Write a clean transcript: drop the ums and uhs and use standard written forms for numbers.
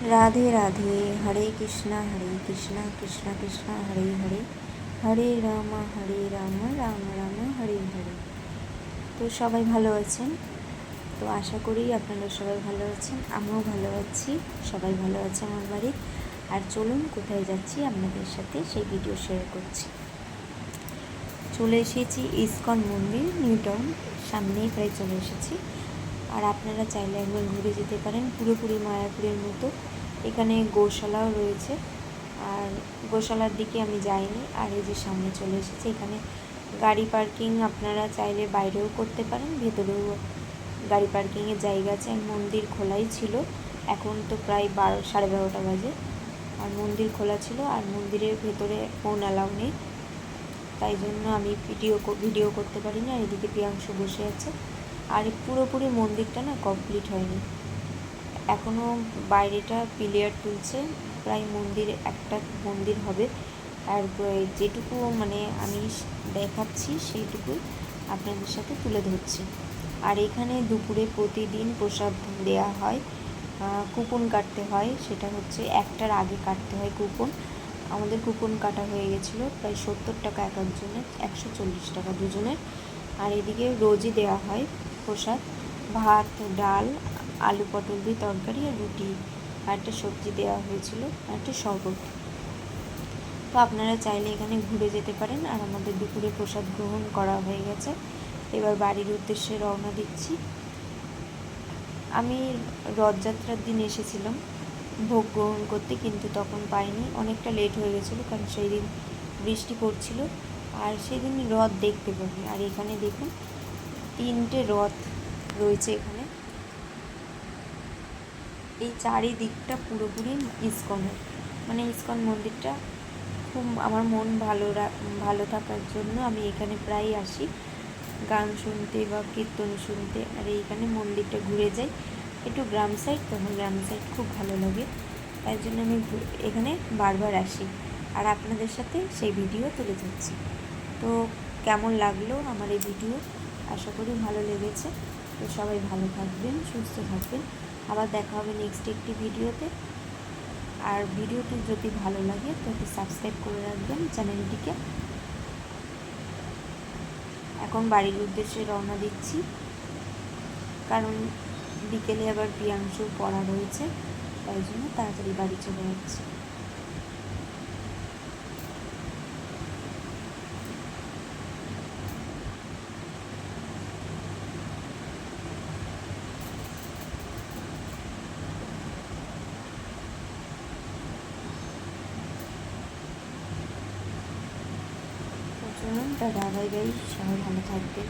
राधे राधे। हरे कृष्णा कृष्णा कृष्णा हरे हरे, हरे राम राम राम हरे हरे। তো সবাই ভালো আছেন? তো আশা করি আপনারা সবাই ভালো আছেন, আমিও ভালো আছি, সবাই ভালো আছে আমার বাড়ি। আর চলুন কোথায় যাচ্ছি আপনাদের সাথে সেই ভিডিও শেয়ার করছি। চলে এসেছি ইসকন মন্দির, নিউ টাউন, সামনেই প্রায় চলে এসেছি। আর আপনারা চাইলে একবার ঘুরে যেতে পারেন, পুরোপুরি মায়াপুরের মতো। এখানে গোশালাও রয়েছে, আর গোশালার দিকে আমি যাইনি। আর এই যে সামনে চলে এসেছি, এখানে গাড়ি পার্কিং আপনারা চাইলে বাইরেও করতে পারেন, ভেতরেও গাড়ি পার্কিংয়ের জায়গা আছে। মন্দির খোলাই ছিল, এখন তো প্রায় 12:30 বাজে। আর মন্দির খোলা ছিল, আর মন্দিরের ভেতরে ফোন অ্যালাউ নেই, তাই জন্য আমি ভিডিও করতে পারিনি। আর এদিকে প্রিয়াংশু বসে আছে। আর পুরোপুরি মন্দিরটা না কমপ্লিট হয়নি, এখনও বাইরেটা পিলিয়ার তুলছে। প্রায় একটা মন্দির হবে। আর যেটুকু মানে আমি দেখাচ্ছি সেইটুকুই আপনাদের সাথে তুলে ধরছি। আর এখানে দুপুরে প্রতিদিন প্রসাদ দেওয়া হয়, কুপন কাটতে হয়। সেটা হচ্ছে 1টার আগে কাটতে হয় কুপন। আমাদের কুপন কাটা হয়ে গেছিলো, প্রায় 70 টাকা এক একজনের, 140 টাকা দুজনের। আর এদিকে রোজই দেওয়া হয় প্রসাদ, ভাত, ডাল, আলু পটল দিয়ে তরকারি, আর রুটি, আর একটা সবজি দেওয়া হয়েছিল, আর একটা শরবত। তো আপনারা চাইলে এখানে ঘুরে যেতে পারেন। আর আমাদের দুপুরে প্রসাদ গ্রহণ করা হয়ে গেছে, এবার বাড়ির উদ্দেশ্যে রওনা দিচ্ছি। আমি রথযাত্রার দিন এসেছিলাম ভোগ গ্রহণ করতে, কিন্তু তখন পাইনি, অনেকটা লেট হয়ে গেছিলো, কারণ সেই দিন বৃষ্টি পড়ছিল। আর সেই দিন রথ দেখতে পাইনি। আর এখানে দেখুন 3টে রথ রয়েছে এখানে। এই চারিদিকটা পুরোপুরি ইসকনের, মানে ইসকন মন্দিরটা খুব আমার মন ভালো থাকার জন্য আমি এখানে প্রায় আসি গান শুনতে বা কীর্তন শুনতে। আর এইখানে মন্দিরটা ঘুরে যাই, একটু গ্রাম সাইড, তখন গ্রাম সাইড খুব ভালো লাগে, তাই জন্য আমি এখানে বারবার আসি আর আপনাদের সাথে সেই ভিডিও তুলে ধরছি। তো কেমন লাগলো আমার এই ভিডিও? আশা করি ভালো লেগেছে। তো সবাই ভালো থাকবেন, সুস্থ থাকবেন, আবার দেখা হবে নেক্সট একটি ভিডিওতে। আর ভিডিওটি যদি ভালো লাগে তো একটু সাবস্ক্রাইব করে রাখবেন চ্যানেলটিকে। এখন বাড়ির উদ্দেশ্যে রওনা দিচ্ছি, কারণ বিকেলে আবার প্রিয়াংশুর পড়া রয়েছে, তাই জন্য তাড়াতাড়ি বাড়ি চলে যাচ্ছি। চলুন, টাটা, বাই বাই, সবাই ভালো থাকবেন।